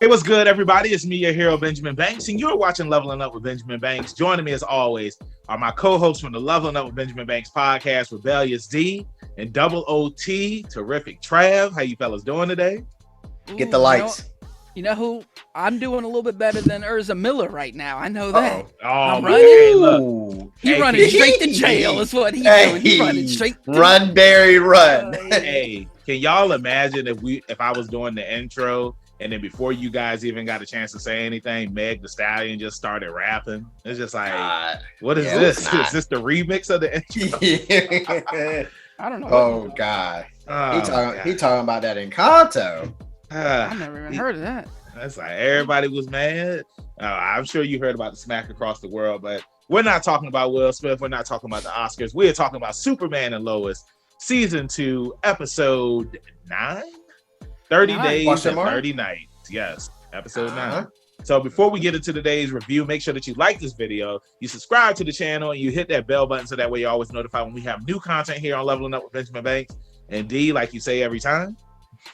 Hey, what's good, everybody? It's me, your hero, Benjamin Banks, and you're watching Leveling Up with Benjamin Banks. Joining me, as always, are my co-hosts from the Leveling Up with Benjamin Banks podcast, Rebellious D and Double OT, Terrific Trav. How you fellas doing today? Get the lights. You know who? I'm doing a little bit better than Urza Miller right now. I know that. Oh, I'm man. running. Hey, look. He Hey, running straight to jail. Is what he's doing. He running straight. Run, Barry, run. Hey, can y'all imagine if I was doing the intro and then before you guys even got a chance to say anything, Meg the Stallion just started rapping? It's just like, what is this? Is this the remix of the intro? I don't know. Oh God. He talking about that Encanto. I never even heard of that. That's like everybody was mad. I'm sure you heard about the smack across the world, but we're not talking about Will Smith. We're not talking about the Oscars. We're talking about Superman and Lois, season 2, episode 9. 30 days and 30 nights. Yes, episode 9. So before we get into today's review, make sure that you like this video, you subscribe to the channel, and you hit that bell button so that way you're always notified when we have new content here on Leveling Up with Benjamin Banks. And D, like you say every time,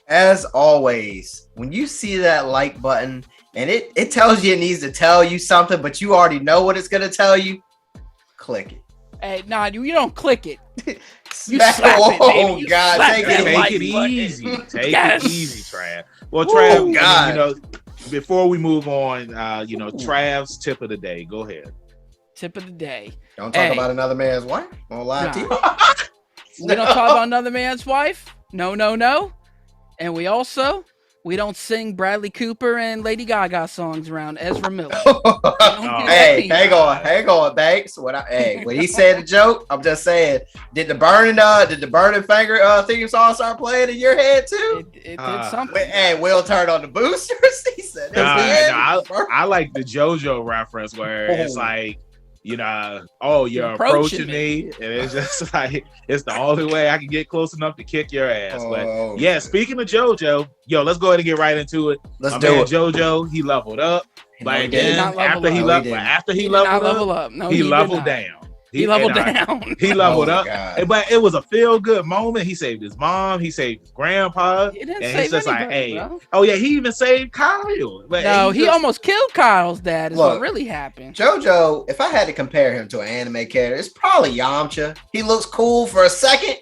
as always, when you see that like button and it tells you it needs to tell you something, but you already know what it's going to tell you, click it. Hey, nah, you don't click it. You slap it, baby. You God, slap take it easy. Take it easy, Trav. Well, Trav, God. You know, before we move on, Trav's tip of the day. Go ahead. Tip of the day. Don't talk about another man's wife on live TV. We don't talk about another man's wife. No. And we don't sing Bradley Cooper and Lady Gaga songs around Ezra Miller. Hey, hang on, Banks. When he said the joke, I'm just saying, did the burning finger theme song start playing in your head too? It did something. Hey, Will turned on the boosters. He said, I like the JoJo reference where it's like, you're approaching me, and it's just like it's the only way I can get close enough to kick your ass. But yeah, speaking of JoJo, let's go ahead and get right into it. Let's do it. JoJo, he leveled up, but then after he leveled up, he leveled down. He leveled down. He leveled up, but it was a feel good moment. He saved his mom. He saved his grandpa. He didn't save anybody, bro. Oh yeah, he even saved Kyle. But no, he almost killed Kyle's dad. Is what really happened. JoJo, if I had to compare him to an anime character, it's probably Yamcha. He looks cool for a second,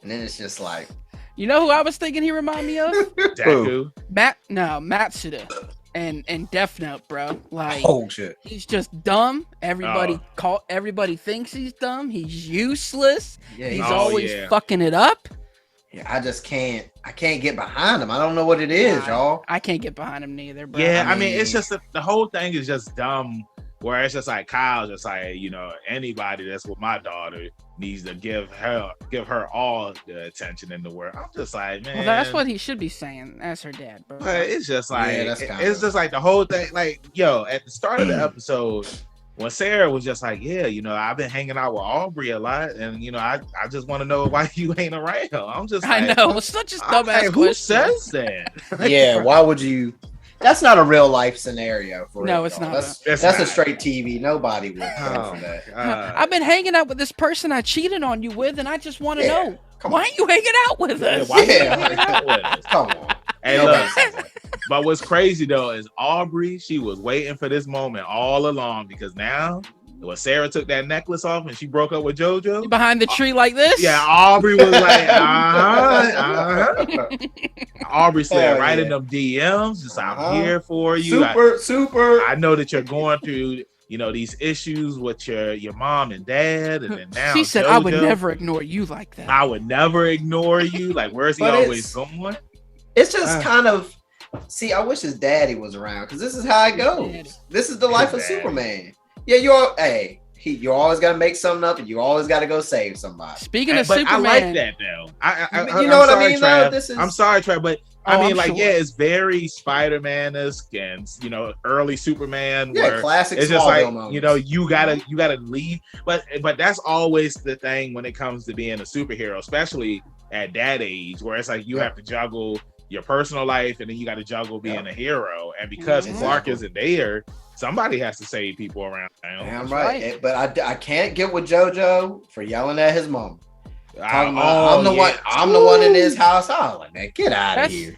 and then it's just like, you know who I was thinking he reminded me of? Deku. Matsuda. And Death Note, bro. Like, shit. He's just dumb. Everybody thinks he's dumb. He's useless. Yeah, he's always fucking it up. Yeah, I can't get behind him. I don't know what it is, y'all. I can't get behind him neither, bro. Yeah, I mean it's just the whole thing is just dumb. Where it's just like Kyle's just like, anybody that's with my daughter needs to give her all the attention in the world. I'm just like, man. Well, that's what he should be saying as her dad, bro. But it's just like just like the whole thing. Like, at the start of the episode, when Sarah was just like, I've been hanging out with Aubrey a lot, and I just want to know why you ain't around. I'm just like, I know, it's such a dumbass question. Who says that? Why would you? That's not a real life scenario for No, it's not. That's a straight TV. Nobody would go for that. I've been hanging out with this person I cheated on you with, and I just want to know why are you hanging out with us? Come on. Hey, look, but what's crazy though is Aubrey. She was waiting for this moment all along because now, when Sarah took that necklace off and she broke up with JoJo behind the tree like this, Aubrey was like, Aubrey slid right in them DMs. Just I'm here for you. Super. I know that you're going through, these issues with your mom and dad, and then now she said, JoJo, I would never ignore you like that. I would never ignore you. Like, where's he always going? It's just kind of. See, I wish his daddy was around because this is how it goes. This is the life of Superman. Yeah, you always got to make something up, and you always got to go save somebody. Speaking of Superman, I like that though. You know what I mean? Trav? I'm sorry, Trav, but it's very Spider-Man-esque and early Superman. Yeah, classic. It's just like moments. you gotta leave, but that's always the thing when it comes to being a superhero, especially at that age, where it's like you have to juggle your personal life and then you got to juggle being a hero, and because Clark isn't there, somebody has to save people around town. Damn right. But I can't get with JoJo for yelling at his mom. I'm the one in his house. I'm like, man, get out of here.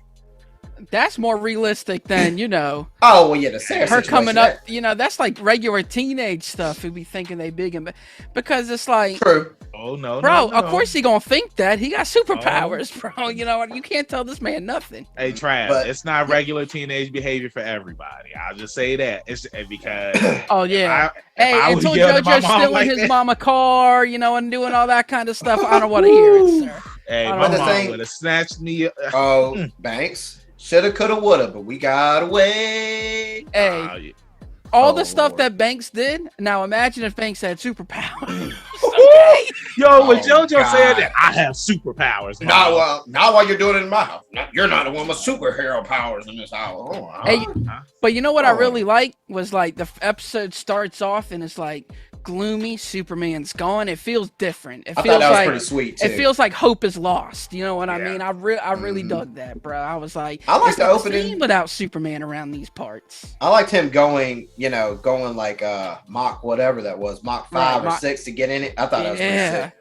That's more realistic than, Oh well, yeah, the Sarah her situation, coming up. That's like regular teenage stuff. Who be thinking they big and because it's like, True. Oh no, bro. no. Of course he gonna think that he got superpowers, Oh. bro. You know what? You can't tell this man nothing. Hey Trav, But- it's not regular teenage behavior for everybody. I'll just say that. It's because Oh yeah. if I Hey, was until yelling at my JoJo's mom stealing like his that- mama car, and doing all that kind of stuff, I don't want to hear it, sir. Hey, But my the mom thing- would have snatched me. Oh, Banks. Shoulda, coulda, woulda, but we got away. Hey, Oh, yeah. all Oh, the stuff Lord. that Banks did. Now imagine if Banks had superpowers. Okay? Yo, when Oh, JoJo said God. that, I have superpowers. Not while you're doing it in my house. You're not the one with superhero powers in this house. Oh, Hey, but you know what I Oh. really like was like the episode starts off and it's like gloomy. Superman's gone. It feels different. It I feels thought that was like pretty sweet too. it feels like hope is lost. You know what I Yeah. mean? I really Mhm. dug that, bro. I was like, I like it's the not opening. same without Superman around these parts. I liked him going like Mach whatever that was, Mach 5 or Mach- 6 to get in it. I thought that was pretty Yeah. sick.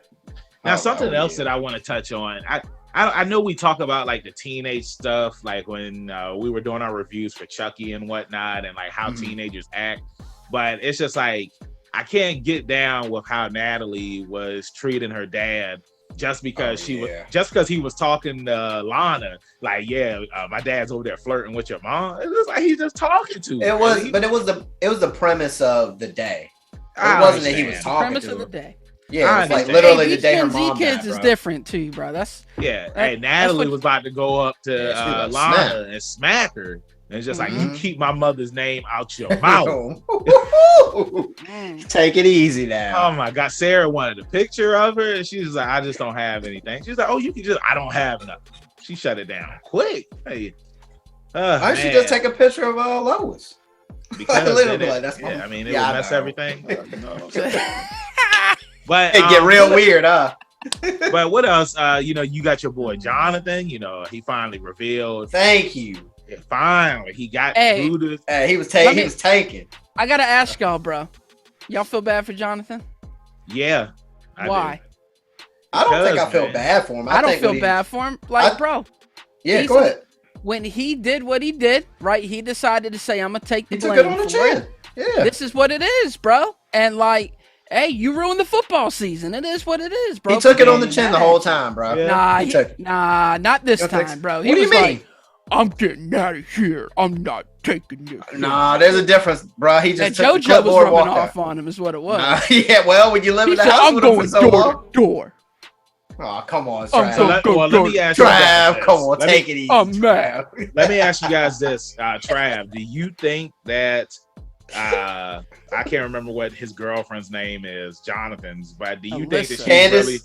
Now, Oh, something oh, else yeah. that I want to touch on. I know we talk about like the teenage stuff, like when we were doing our reviews for Chucky and whatnot, and like how Mhm. teenagers act. But it's just like I can't get down with how Natalie was treating her dad just because just because he was talking to Lana, like, my dad's over there flirting with your mom. It was like he's just talking to her. It was, but it was the premise of the day. I It wasn't that he was understand. talking Premise to of the her. day. Yeah, I it's like understand. literally Hey, the day her Gen Z mom kids died, is bro. different too, bro. That's Yeah, That- hey, Natalie what- was about to go up to Yeah, she was about to Lana snap. and smack her. And it's just like, you Mhm. keep my mother's name out your mouth. Take it easy now. Oh my God. Sarah wanted a picture of her. And she was like, I just don't have anything. She's like, oh, you can just, I don't have nothing. She shut it down quick. Hey. Why don't you just take a picture of Lois? because literally, it- like, that's my- yeah, I mean, it Yeah, would I mess know. everything. But It get real weird, huh? But what else? You got your boy Jonathan. He finally revealed. Thank you. Finally, he got Hey. through this. Hey, he was Let me- taking. I gotta ask y'all, bro. Y'all feel bad for Jonathan? Yeah. I Why? do. I don't think I Because, feel man, bad for him. I don't think feel when he- bad for him. Like, I- bro, Yeah, He's go a- ahead. when he did what he did, right? He decided to say, "I'm gonna take the He took blame it on the for it. chin. Yeah. This is what it is, bro." And like, hey, you ruined the football season. It is what it is, bro. He took it on the Man, chin the whole time, bro. Yeah. Nah, He took it. not this You don't think time, so? bro. What He do you was mean? like, "I'm getting out of here. I'm not taking this." Nah, there's a difference, bro. He And just took the JoJo was clipboard and rubbing walked off out. on him, is what it was. Nah, yeah, well, when you live He in the said, house "I'm with him going for so door long. to door. Oh, come on, I'm Trav. going- Let me ask you guys Trav, this. come on, Let me- take it easy. I'm mad. Trav. Let me ask you guys this, Trav. Do you think that I can't remember what his girlfriend's name is, Jonathan's, but do you think that Alyssa. she's Candace? really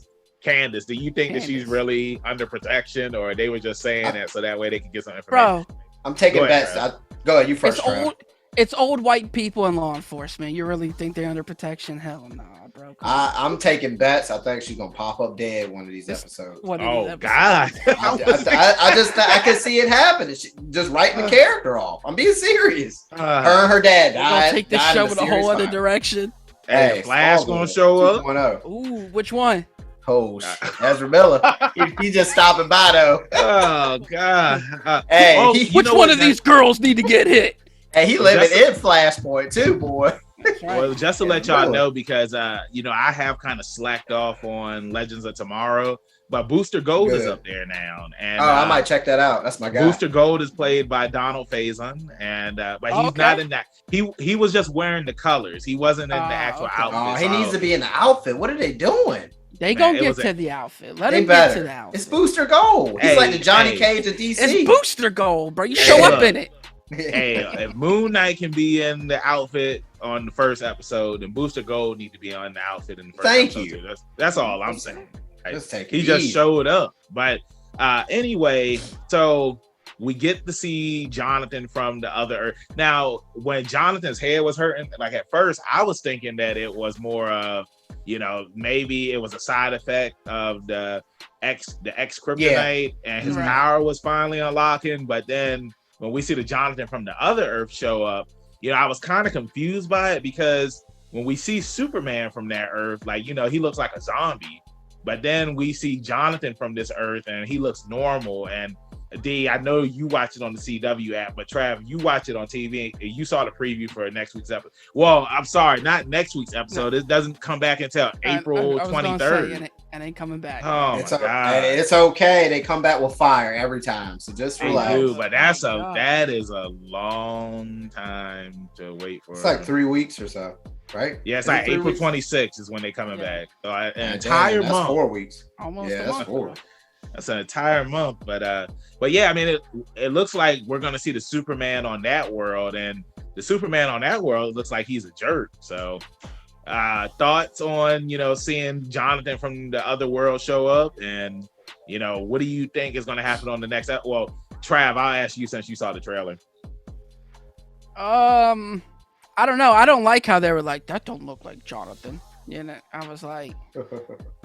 Candace? Do you think that she's Candace. really under protection, or they were just saying that so that way they could get some information? Bro, I'm taking Go ahead, bets. Go ahead, you first, it's Trav. it's old white people in law enforcement. You really think they're under protection? Hell nah, bro. Come on. I'm taking bets. I think she's gonna pop up dead one of these This- episodes. What are Oh these God! I can see it happening. Just writing the character off. I'm being serious. Her and her dad We're gonna died. take this died show in in the a whole series other fire. direction. Hey, Flash Smallville gonna show up. 2.0. Ooh, which one? Oh, shit. Ezra Miller. He just stopping by though. Oh God! Hey, you Which know one what, of these girls need to get hit? Hey, he living in Flashpoint too, boy. That's right. Well, just to let y'all Really? know, because I have kind of slacked off on Legends of Tomorrow, but Booster Gold is Good. up there now, and Oh, I might check that out. That's my guy. Booster Gold is played by Donald Faison, and but he's Okay. not in that. He was just wearing the colors. He wasn't in the actual Okay. outfit. Oh, he so- needs to be in the outfit. What are they doing? They Man, gonna it get was to a- the outfit. Let They him get to better. the outfit. It's Booster Gold. He's Hey, like the Johnny hey. Cage of DC. It's Booster Gold, bro. You Hey, show up look. in it. Hey, if Moon Knight can be in the outfit on the first episode, then Booster Gold need to be on the outfit in the first Thank episode. you. too. That's all I'm saying. Like, Just take it he just easy. showed up. But anyway, so we get to see Jonathan from the other Earth. Now, when Jonathan's head was hurting, like at first, I was thinking that it was more of, maybe it was a side effect of the X kryptonite, and his Right. power was finally unlocking. But then when we see the Jonathan from the other Earth show up, I was kind of confused by it, because when we see Superman from that Earth, like, he looks like a zombie. But then we see Jonathan from this Earth and he looks normal. And D, I know you watch it on the CW app, but Trav, you watch it on TV and you saw the preview for next week's episode. Well, I'm sorry, not next week's episode. It doesn't come back until April I was 23rd. Say, and ain't coming back. Oh it's my God. It's okay. They come back with fire every time. So just relax. They do, but that is a long time to wait for. It's like 3 weeks or so, right? Yeah, it's like April 26th is when they coming back. So an entire month. 4 weeks. Almost a month. 4. That's an entire month, but yeah, I mean, it looks like we're gonna see the Superman on that world, and the Superman on that world looks like he's a jerk. So, thoughts on seeing Jonathan from the other world show up, and what do you think is gonna happen on the next? Well, Trav, I'll ask you since you saw the trailer. I don't know. I don't like how they were like, that don't look like Jonathan. I was like,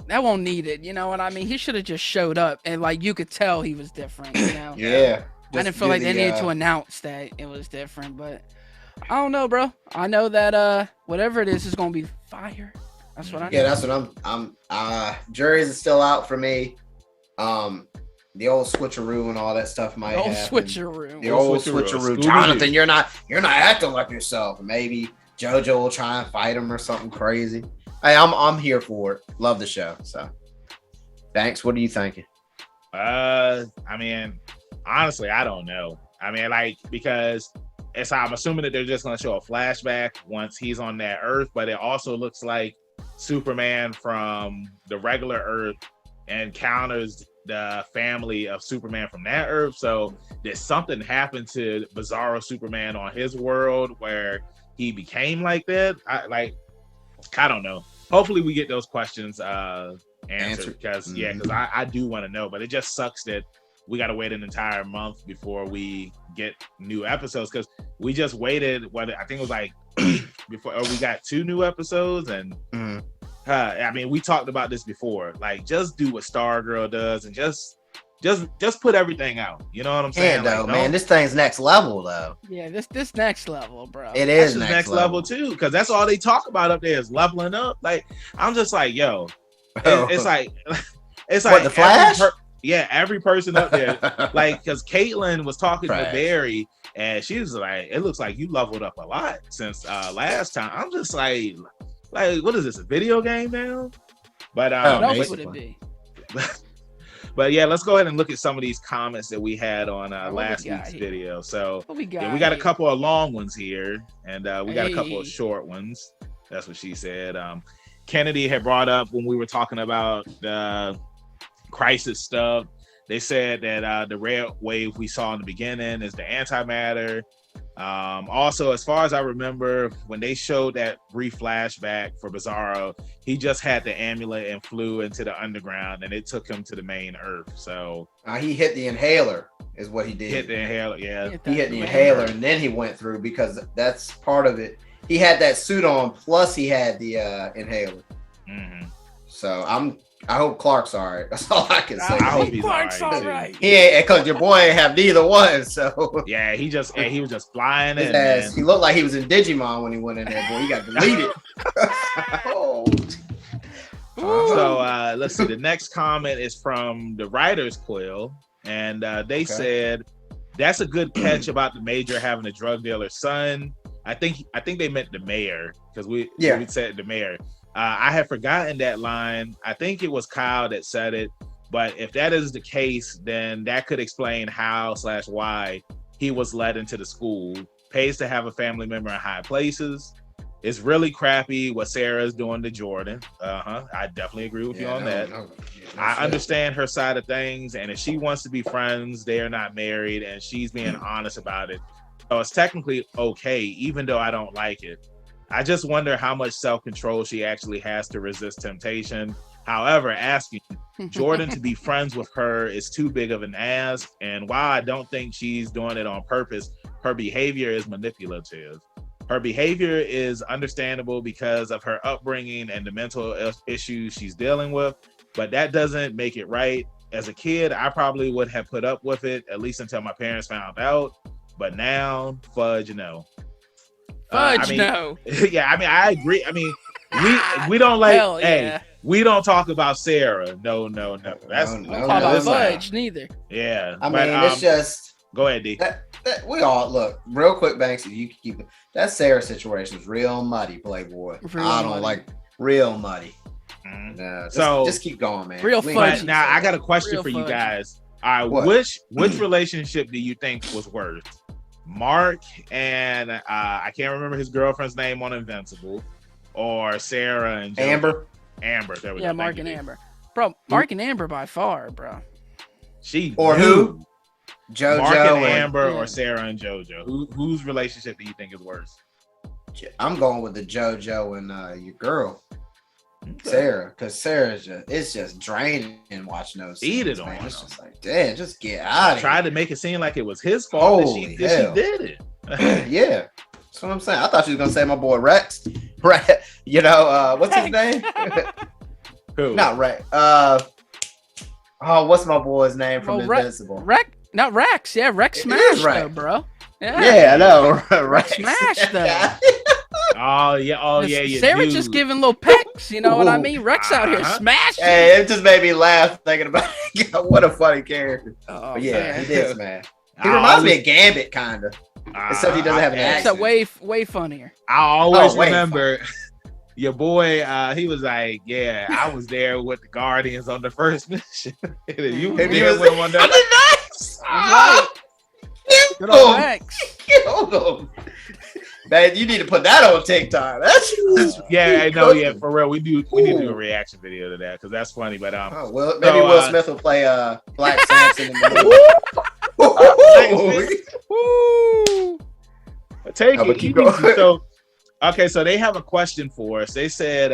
that won't need it. You know what I mean? He should have just showed up and you could tell he was different. Yeah. I didn't feel like they needed to announce that it was different, but I don't know, bro. I know that whatever it is gonna be fire. That's what I know. Yeah, that's what I'm juries is still out for me. The old switcheroo and all that stuff might happen. The old switcheroo. Jonathan, you're not acting like yourself. Maybe JoJo will try and fight him or something crazy. Hey, I'm here for it. Love the show. So, thanks. What are you thinking? I mean, honestly, I don't know. I mean, because I'm assuming that they're just going to show a flashback once he's on that Earth, but it also looks like Superman from the regular Earth encounters the family of Superman from that Earth. So did something happen to Bizarro Superman on his world where he became like that? I don't know. Hopefully we get those questions answered because I do want to know, but it just sucks that we got to wait an entire month before we get new episodes, because we just waited I think it was before we got 2 new episodes, and I mean, we talked about this before, just do what Stargirl does and just put everything out. You know what I'm saying? Man, this thing's next level though. Yeah, this next level, bro. It is next level too, because that's all they talk about up there is leveling up. I'm just like, yo, it's like what, the Flash? Every person up there, because Caitlin was talking to Barry, and she was like, "It looks like you leveled up a lot since last time." I'm just like, what is this, a video game now? But what would it be? But yeah, let's go ahead and look at some of these comments that we had on last week's video. So we got a couple of long ones here, and we got a couple of short ones. That's what she said. Kennedy had brought up when we were talking about the crisis stuff. They said that the red wave we saw in the beginning is the antimatter. Also, as far as I remember, when they showed that brief flashback for Bizarro, he just had the amulet and flew into the underground, and it took him to the main Earth. So he hit the inhaler, is what he did. Hit the inhaler, yeah. He hit the inhaler, and then he went through, because that's part of it. He had that suit on, plus he had the inhaler. Mm-hmm. So I hope Clark's all right. That's all I can say. I hope he's Clark's all right. He ain't, because your boy ain't have neither one. So yeah, he was just flying in. He looked like he was in Digimon when he went in there. Boy, he got deleted. So let's see. The next comment is from the Writers Quill, and they said that's a good catch about the Major having a drug dealer's son. I think they meant the mayor, because we said the mayor. I had forgotten that line. I think it was Kyle that said it, but if that is the case, then that could explain how/why he was led into the school. Pays to have a family member in high places. It's really crappy what Sarah's doing to Jordan. I definitely agree with you on that. I understand her side of things, and if she wants to be friends, they are not married, and she's being honest about it. So it's technically okay, even though I don't like it. I just wonder how much self-control she actually has to resist temptation. However, asking Jordan to be friends with her is too big of an ask. And while I don't think she's doing it on purpose, her behavior is manipulative. Her behavior is understandable because of her upbringing and the mental issues she's dealing with, but that doesn't make it right. As a kid, I probably would have put up with it, at least until my parents found out. But now, fudge no. No. Yeah, I mean, I agree. I mean, we don't like. Hell, hey, We don't talk about Sarah. No. That's Don't talk about Fudge neither. Yeah. I mean, it's just. Go ahead, D. That we all look real quick, Banks. If you can keep it, that Sarah situation is real muddy, Playboy. I don't like real muddy. Mm-hmm. Just keep going, man. Real fudgy. Now I got a question for you guys. All right, which relationship do you think was worse? Mark and I can't remember his girlfriend's name on Invincible, or Sarah and Amber. Amber. There we go. Yeah, Mark and Amber. Bro, Mark and Amber by far, bro. Who? JoJo Mark and Amber or Sarah and JoJo? Whose relationship do you think is worse? I'm going with the JoJo and your girl. Sarah, because Sarah's just draining watching those scenes, eat it on man. him. It's just like, damn, just get out of here. Tried to make it seem like it was his fault that she did it. Yeah, that's what I'm saying. I thought she was gonna say my boy Rex. You know, what's his name? Who? Not Rex. What's my boy's name from Invincible? Not Rex. Yeah, Rex smashed though, bro. Yeah, I know. Rex smashed though. Oh yeah. Sarah just giving little pecks, you know what I mean? Rex out here smashing. Hey, it just made me laugh thinking about it. What a funny character. Oh, yeah, he did smash. He reminds me of Gambit, kind of. Except he doesn't have an accent. Except way funnier. I always remember your boy. He was like, "Yeah, I was there with the Guardians on the first mission." You there with him on that? Right. Good old Rex. Kill him. Man, you need to put that on TikTok. Yeah, for real. We need to do a reaction video to that because that's funny. But maybe Will Smith will play Black Samson in the movie. Take it. Keep going. So they have a question for us. They said,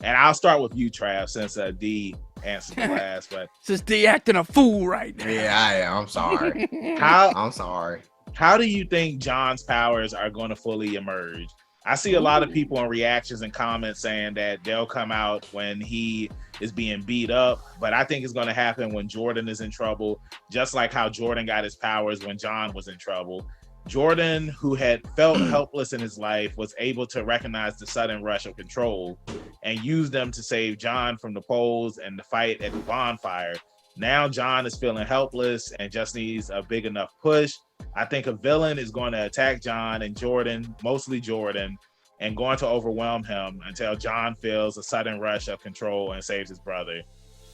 and I'll start with you, Trav, since D answered the last. But since D acting a fool right now. Yeah, I am. I'm sorry. I'm sorry. How do you think John's powers are going to fully emerge? I see a lot of people in reactions and comments saying that they'll come out when he is being beat up, but I think it's going to happen when Jordan is in trouble, just like how Jordan got his powers when John was in trouble. Jordan, who had felt helpless in his life, was able to recognize the sudden rush of control and use them to save John from the poles and the fight at the bonfire. Now John is feeling helpless and just needs a big enough push. I think a villain is going to attack John and Jordan, mostly Jordan, and going to overwhelm him until John feels a sudden rush of control and saves his brother.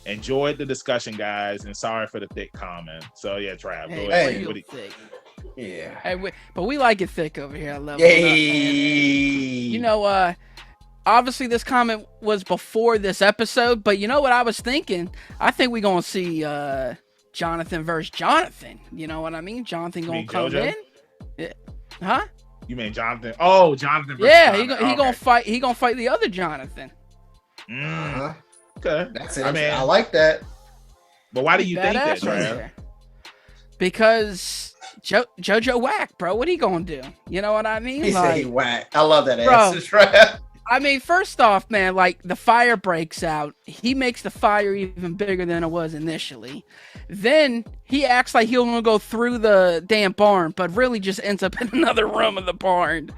Enjoyed the discussion, guys, and sorry for the thick comment. So yeah, Trav, go ahead. Yeah. Hey, but we like it thick over here. I love it. You know, obviously this comment was before this episode, but you know what I was thinking? I think we're going to see Jonathan versus Jonathan. You know what I mean? Jonathan going to come JoJo? in. Huh? You mean Jonathan? Oh, Jonathan versus Jonathan. He going to fight. He going to fight the other Jonathan. Okay. That's it. I like that. But why do you think that, Trav? Because JoJo whack, bro. What are you going to do? You know what I mean? He said he whack. I love that answer, Trav. I mean, first off, man, like the fire breaks out. He makes the fire even bigger than it was initially. Then he acts like he'll go through the damn barn, but really just ends up in another room of the barn.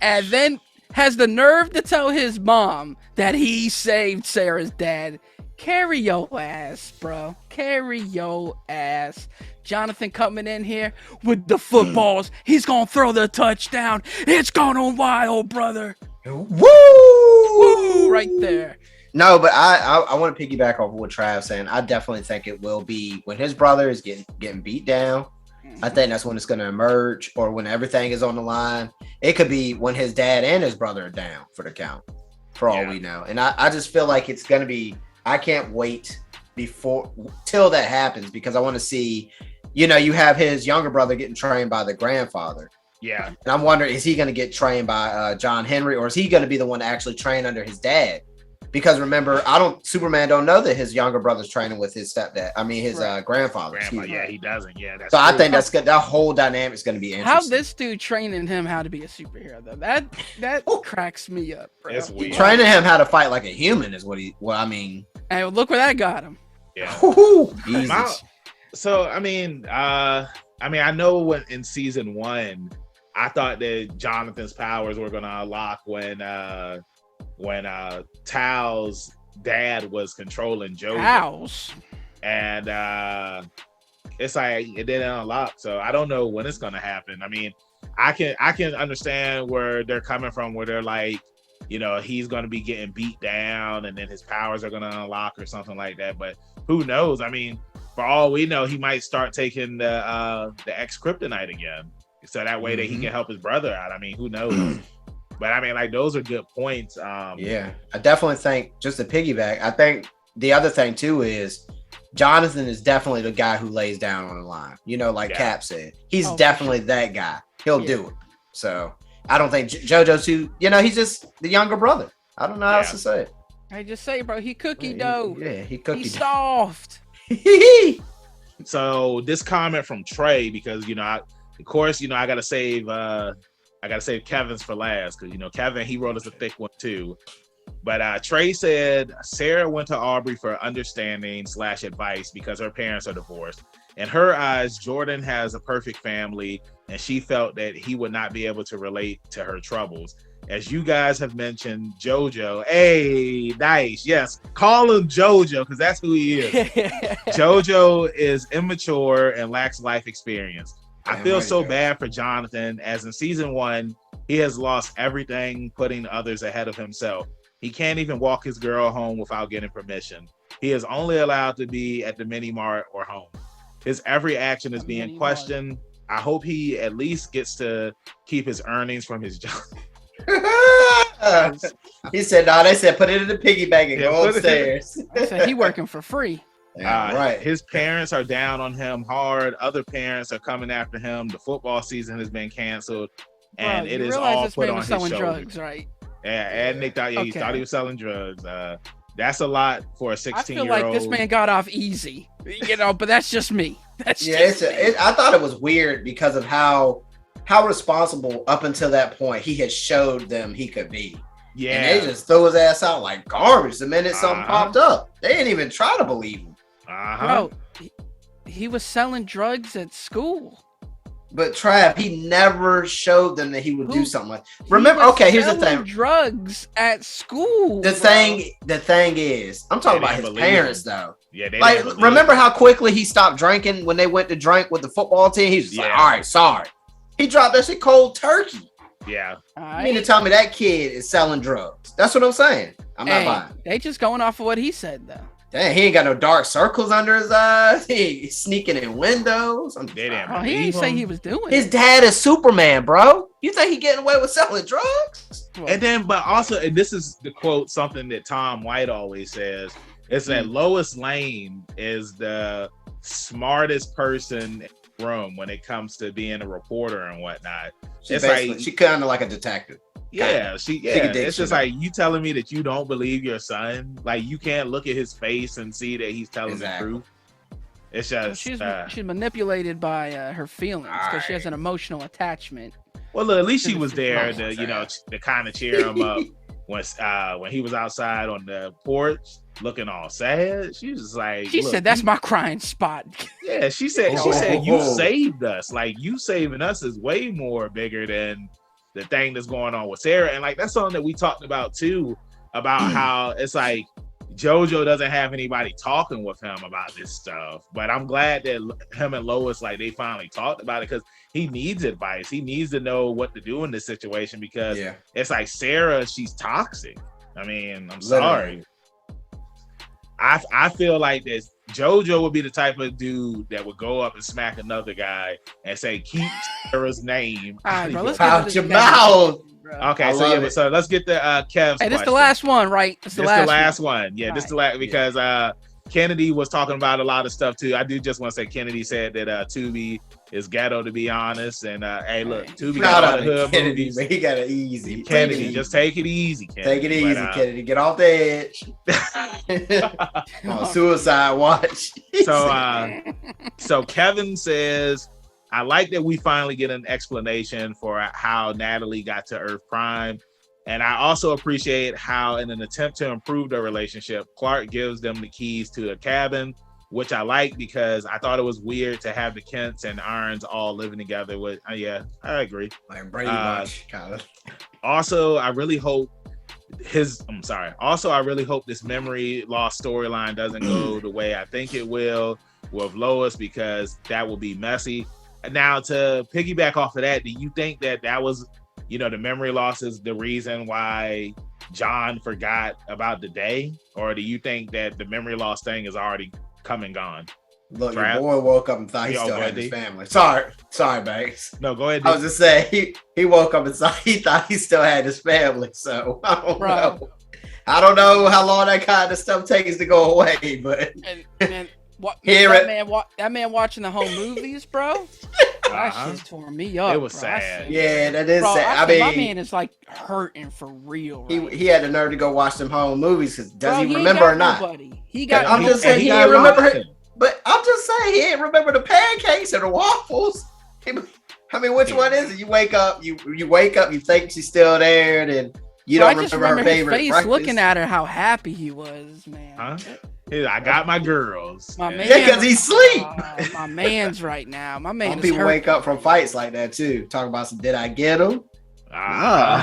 And then has the nerve to tell his mom that he saved Sarah's dad. Carry your ass, bro. Carry your ass. Jonathan coming in here with the footballs. He's going to throw the touchdown. It's going on wild, brother. Woo! Right there. No, but I want to piggyback off of what Trav saying. I definitely think it will be when his brother is getting beat down. I think that's when it's going to emerge, or when everything is on the line. It could be when his dad and his brother are down for the count, for all we know. And I just feel like it's going to be. I can't wait till that happens, because I want to see. You know, you have his younger brother getting trained by the grandfather. Yeah. And I'm wondering, is he going to get trained by John Henry, or is he going to be the one to actually train under his dad? Because remember, Superman don't know that his younger brother's training with his stepdad. I mean, his grandfather. Yeah, he doesn't. Yeah, that's so true. I think that's good. That whole dynamic is going to be interesting. How this dude training him how to be a superhero, though, that cracks me up, bro. It's weird. Training him how to fight like a human is what I mean. Hey, look where that got him. Yeah. Jesus. So I know when in season 1, I thought that Jonathan's powers were going to unlock when Tal's dad was controlling JoJo. House. And it's like it didn't unlock. So I don't know when it's gonna happen. I mean, I can understand where they're coming from, where they're like, you know, he's gonna be getting beat down and then his powers are gonna unlock or something like that. But who knows? I mean, for all we know, he might start taking the X kryptonite again. So that way that he can help his brother out. I mean, who knows? But I mean, like, those are good points. Yeah, I definitely think, just to piggyback, I think the other thing too is Jonathan is definitely the guy who lays down on the line. You know, like Cap said, he's definitely that guy. He'll do it. So I don't think JoJo's too, you know, he's just the younger brother. I don't know how else to say it. I just say, bro, he cookie dough. He cookie He's dough. soft. So this comment from Trey, because, you know, of course, you know, I gotta save Kevin's for last, because, you know, Kevin, he wrote us a thick one too. But Trey said Sarah went to Aubrey for understanding / advice because her parents are divorced. In her eyes, Jordan has a perfect family, and she felt that he would not be able to relate to her troubles. As you guys have mentioned, JoJo. Hey, nice. Yes, call him JoJo, because that's who he is. JoJo is immature and lacks life experience. I feel so bad for Jonathan, as in season 1, he has lost everything, putting others ahead of himself. He can't even walk his girl home without getting permission. He is only allowed to be at the mini mart or home. His every action is being questioned. I hope he at least gets to keep his earnings from his job. He said, no, they said put it in the piggy bank and go upstairs. I said he working for free. Right. His parents are down on him hard. Other parents are coming after him. The football season has been canceled, and it is all put on his shoulders. Drugs, right? Yeah, and Nick thought, he thought he was selling drugs. That's a lot for a 16-year-old. I feel like this man got off easy, you know, but that's just me. That's I thought it was weird because of how responsible up until that point he had showed them he could be. Yeah, and they just threw his ass out like garbage the minute something popped up. They didn't even try to believe him. Bro, he was selling drugs at school. But Trav, he never showed them that he would do something like. Remember, okay, here's the thing: drugs at school. The thing is, I'm talking about his parents, though. Yeah, they like, remember how quickly he stopped drinking when they went to drink with the football team? He's just like, all right, sorry. He dropped that shit cold turkey. Yeah. You mean to tell me that kid is selling drugs? That's what I'm saying. I'm not buying. They just going off of what he said, though. Dang, he ain't got no dark circles under his eyes. He ain't sneaking in windows. He didn't say he was doing His dad is Superman, bro. You think he getting away with selling drugs? And then, but also, and this is the quote, something that Tom White always says, is that Lois Lane is the smartest person in the room when it comes to being a reporter and whatnot. It's like she kind of like a detective. Yeah, it's just like, you telling me that you don't believe your son? Like, you can't look at his face and see that he's telling the truth. It's just she's manipulated by her feelings because she has an emotional attachment. Well, look, at least she was there to, you know, to kind of cheer him up when he was outside on the porch looking all sad. She was just like, she said, "That's my crying spot." Yeah, she said, "You saved us. Like, you saving us is way more bigger than the thing that's going on with Sarah." And like, that's something that we talked about too, about how it's like JoJo doesn't have anybody talking with him about this stuff. But I'm glad that him and Lois, like, they finally talked about it, because he needs advice. He needs to know what to do in this situation, because it's like Sarah, she's toxic. I mean, I'm sorry. I feel like this JoJo would be the type of dude that would go up and smack another guy and say, "Keep Sarah's name out your mouth." Okay, so let's get the Kev's. Hey, this is the last one, right? This is the last one. Yeah, this is the last, because Kennedy was talking about a lot of stuff too. I do just want to say Kennedy said that Tubi is ghetto, to be honest. And hey, look, Tubi got all the hood movies. He got it easy. Kennedy, just take it easy, Kennedy. Take it easy, Kennedy. Get off the edge. Suicide watch. So Kevin says, I like that we finally get an explanation for how Natalie got to Earth Prime. And I also appreciate how, in an attempt to improve their relationship, Clark gives them the keys to a cabin, which I like, because I thought it was weird to have the Kents and Irons all living together. With I agree. Like Brady Bunch, kind of. Also, I really hope I'm sorry. Also, I really hope this memory loss storyline doesn't go the way I think it will with Lois, because that will be messy. Now, to piggyback off of that, do you think that was, the memory loss is the reason why John forgot about the day? Or do you think that the memory loss thing is already come and gone? Look, Trav? your boy woke up and thought he still had his family. Sorry, Banks. No, go ahead. I was just saying he woke up and he thought he still had his family. So I don't know. I don't know how long that kind of stuff takes to go away, but that man watching the whole movies, bro. That shit tore me up. It was bro. sad. Yeah, that is sad. I mean, my man is like hurting for real. Right he had the nerve to go watch them home movies because does he remember or not? He got. I'm just saying he didn't remember it. But I'm just saying he didn't remember the pancakes or the waffles. I mean, which one is it? You wake up, you wake up, you think she's still there, and then you don't remember her favorite his face breakfast. Looking at her, how happy he was, man. Huh? I got my girls. My man, because he's asleep. My man's right now. My man. Some people wake up from fights like that too. Talking about some, did I get him?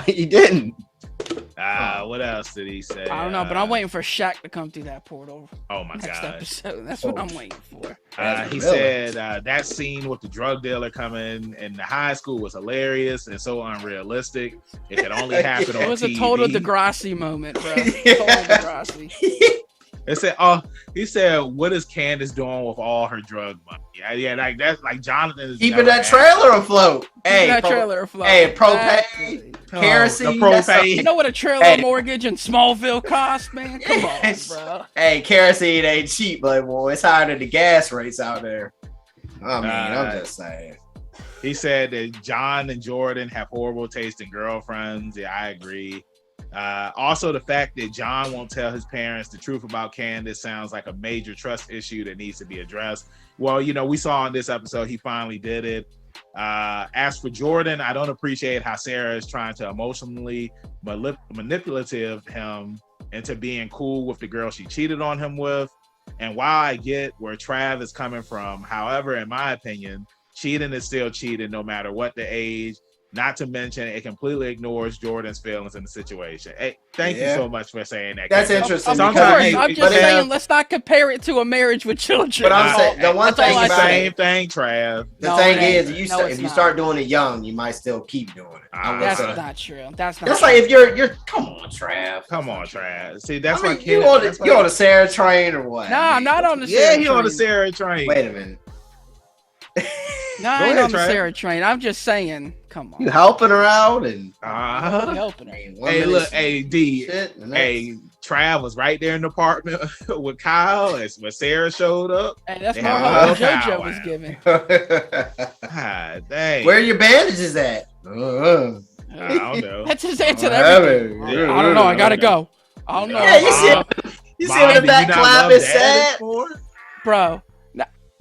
He didn't. What else did he say? I don't know, but I'm waiting for Shaq to come through that portal. Oh my god! Episode. That's what I'm waiting for. He said that scene with the drug dealer coming in the high school was hilarious and so unrealistic. It could only happen on TV. It was a total Degrassi moment, bro. Total Degrassi. He said, "What is Candace doing with all her drug money?" Yeah, like that's like Jonathan is keeping that trailer afloat. Hey, propane, kerosene, propane. You know what a trailer mortgage in Smallville cost, man? Come on, bro. Hey, kerosene ain't cheap, but boy, it's higher than the gas rates out there. I mean, I'm just saying. He said that John and Jordan have horrible taste in girlfriends. Yeah, I agree. Also, the fact that John won't tell his parents the truth about Candace sounds like a major trust issue that needs to be addressed. Well, we saw in this episode, he finally did it. As for Jordan, I don't appreciate how Sarah is trying to emotionally manipulative him into being cool with the girl she cheated on him with. And while I get where Trav is coming from, however, in my opinion, cheating is still cheating no matter what the age. Not to mention, it completely ignores Jordan's feelings in the situation. Hey, thank you so much for saying that. That's interesting. Of course, I'm just saying, let's not compare it to a marriage with children. But I'm saying the one thing about same thing, Trav. The thing is, if you start doing it young, you might still keep doing it. That's not true. That's like if you're. Come on, Trav. Come on, Trav. See, that's like you on the Sarah train or what? No, I'm not on the Sarah train. Yeah, he on the Sarah train. Wait a minute. No, I ain't on the Sarah train. I'm just saying, come on. You helping her out and helping her. Hey, look, D. Hey, Trav was right there in the apartment with Kyle as when Sarah showed up. Hey, that's more what JoJo was giving. God dang. Where are your bandages at? I don't know. That's his answer to everything. I don't know. I gotta go. I don't know. Yeah, you see what the back clap is sad, bro.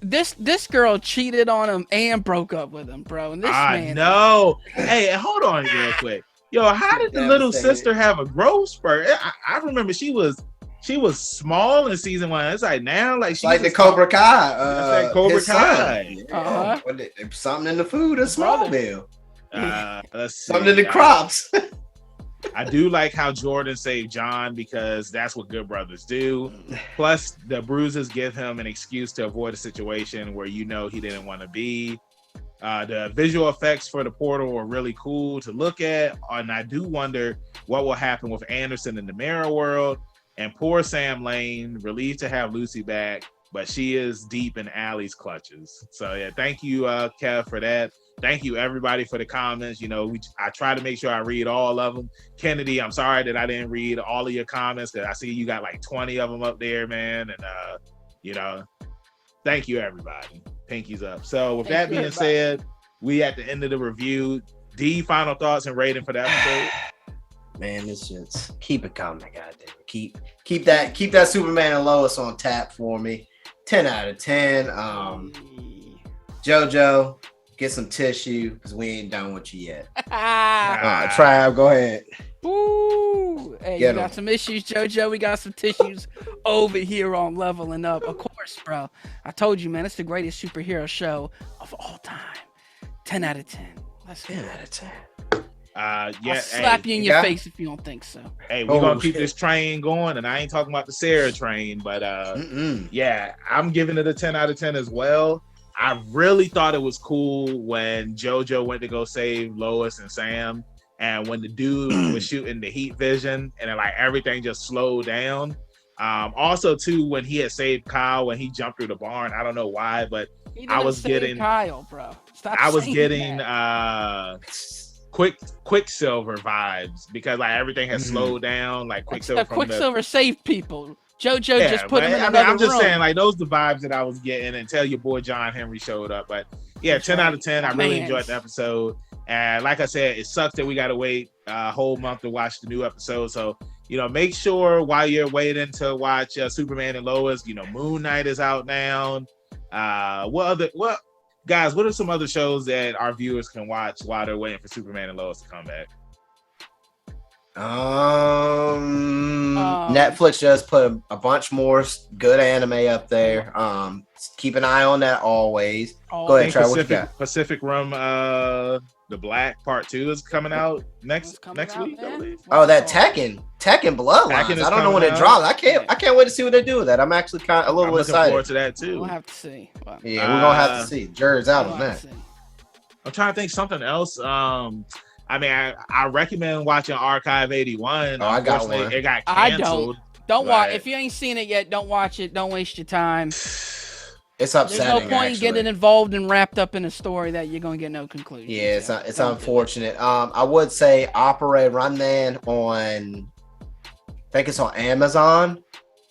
This girl cheated on him and broke up with him, bro. And this man. No. Hey, hold on real quick. Yo, how did the little sister have a growth spurt? I remember she was small in season 1. It's like now, like she's like the Cobra Kai. Like Cobra Kai. Something in the food in Smallville. Let's see. Something in the crops. I do like how Jordan saved John because that's what good brothers do. Plus, the bruises give him an excuse to avoid a situation where he didn't want to be. The visual effects for the portal were really cool to look at, and I do wonder what will happen with Anderson in the mirror world. And poor Sam Lane, relieved to have Lucy back, but she is deep in Allie's clutches. So yeah, thank you, Kev, for that. Thank you, everybody, for the comments. I try to make sure I read all of them. Kennedy, I'm sorry that I didn't read all of your comments because I see you got like 20 of them up there, man. And, thank you, everybody. Pinkies up. So with that being said, we at the end of the review. D, final thoughts and rating for the episode? Man, this just keep it coming, goddamn. Keep that Superman and Lois on tap for me. 10 out of 10. JoJo, get some tissue because we ain't done with you yet. Trav, go ahead. Ooh, hey, you got some issues, JoJo. We got some tissues over here on Leveling Up. Of course, bro. I told you, man, it's the greatest superhero show of all time. 10 out of 10. Let's 10 out of 10. I'll slap you in your face if you don't think so. Hey, we're gonna keep this train going, and I ain't talking about the Sarah train, but yeah, I'm giving it a 10 out of 10 as well. I really thought it was cool when JoJo went to go save Lois and Sam, and when the dude was shooting the heat vision, and then like everything just slowed down. Also, too, when he had saved Kyle when he jumped through the barn, I don't know why, but I was getting Kyle, bro. I was getting Quicksilver vibes because like everything has slowed down. Like Quicksilver saved people. JoJo just put him in another I'm just room. saying, like, those the vibes that I was getting until your boy John Henry showed up. But yeah, 10 out of 10. I really enjoyed the episode. And like I said, it sucks that we got to wait a whole month to watch the new episode. So, make sure while you're waiting to watch Superman and Lois, Moon Knight is out now. Guys, what are some other shows that our viewers can watch while they're waiting for Superman and Lois to come back? Netflix just put a bunch more good anime up there. Keep an eye on that always. Go ahead, Trav. What you got? Pacific Rim, The Black Part 2 is coming out next week, I believe. Oh, that Tekken Bloodlines. I don't know when it drops. I can't wait to see what they do with that. I'm actually kind of a little excited. Looking forward to that too. We'll have to see. Yeah, we're gonna have to see. Jared's out on that. I'm trying to think something else. I recommend watching Archive 81. Oh, I got one. It got canceled. Don't watch. If you ain't seen it yet, don't watch it. Don't waste your time. It's upsetting. There's no point in getting involved and wrapped up in a story that you're gonna get no conclusion. Yeah, it's unfortunate. I would say Operate Runman on, I think it's on Amazon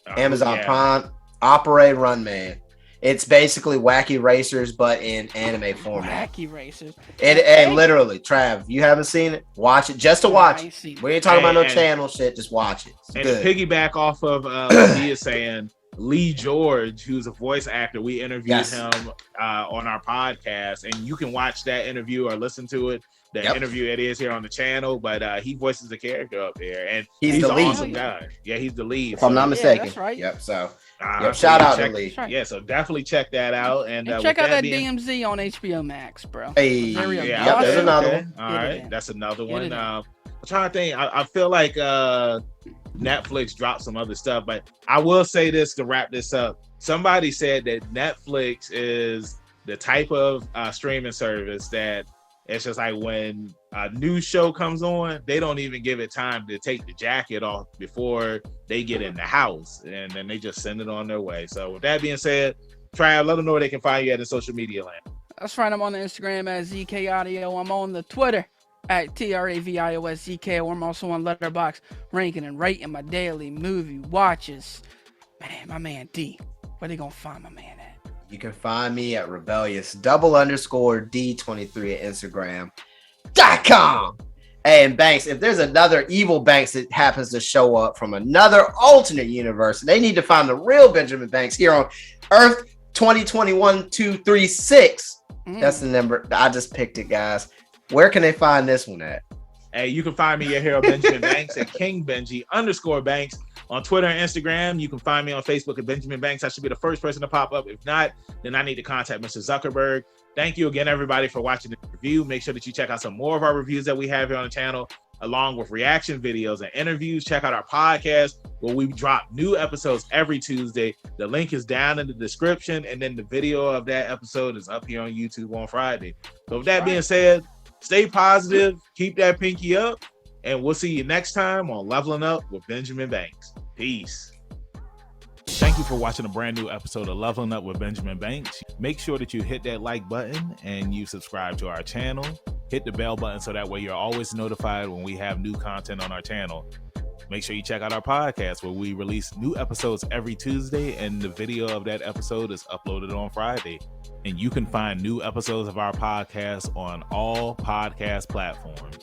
Prime. Operate Runman. It's basically Wacky Racers, but in anime format. Wacky Racers. And literally, Trav, you haven't seen it? Watch it just to watch it. We ain't talking about no channel shit. Just watch it. It's good. To piggyback off of what he is saying, Lee George, who's a voice actor, we interviewed him on our podcast, and you can watch that interview or listen to it. The interview it is here on the channel, but he voices the character up there, and he's the lead. Awesome guy. Yeah, he's the lead. If I'm not mistaken. That's right. Yep. So. Shout out to Lee. Yeah, so definitely check that out, and check out that DMZ on HBO Max, bro. Hey, there's another one. All right, that's another one. I'm trying to think. I feel like Netflix dropped some other stuff, but I will say this to wrap this up. Somebody said that Netflix is the type of streaming service that it's just like when a new show comes on, they don't even give it time to take the jacket off before they get in the house, and then they just send it on their way. So with that being said, Trav, let them know where they can find you at the social media land. That's right. I'm on the Instagram at ZK Audio. I'm on the Twitter at TRAVIOSZK, or I'm also on Letterboxd ranking and rating my daily movie watches. Man, my man D, where they gonna find my man at? You can find me at rebellious_D23 at Instagram.com. And Banks, if there's another evil Banks that happens to show up from another alternate universe, they need to find the real Benjamin Banks here on Earth 2021-236. That's the number. I just picked it, guys. Where can they find this one at? Hey, you can find me at Hero Benjamin Banks at KingBenji_Banks on Twitter and Instagram. You can find me on Facebook at Benjamin Banks. I should be the first person to pop up. If not, then I need to contact Mr. Zuckerberg. Thank you again, everybody, for watching the review. Make sure that you check out some more of our reviews that we have here on the channel, along with reaction videos and interviews. Check out our podcast where we drop new episodes every Tuesday. The link is down in the description, and then the video of that episode is up here on YouTube on Friday. So with that being said, stay positive, keep that pinky up, and we'll see you next time on Leveling Up with Benjamin Banks. Peace. Thank you for watching a brand new episode of Leveling Up with Benjamin Banks. Make sure that you hit that like button and you subscribe to our channel. Hit the bell button so that way you're always notified when we have new content on our channel. Make sure you check out our podcast where we release new episodes every Tuesday, and the video of that episode is uploaded on Friday. And you can find new episodes of our podcast on all podcast platforms.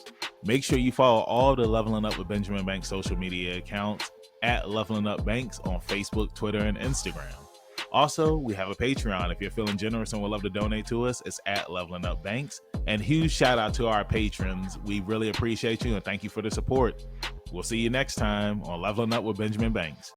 Make sure you follow all the Leveling Up with Benjamin Banks social media accounts at Leveling Up Banks on Facebook, Twitter, and Instagram. Also, we have a Patreon. If you're feeling generous and would love to donate to us, it's at Leveling Up Banks. And huge shout out to our patrons. We really appreciate you and thank you for the support. We'll see you next time on Leveling Up with Benjamin Banks.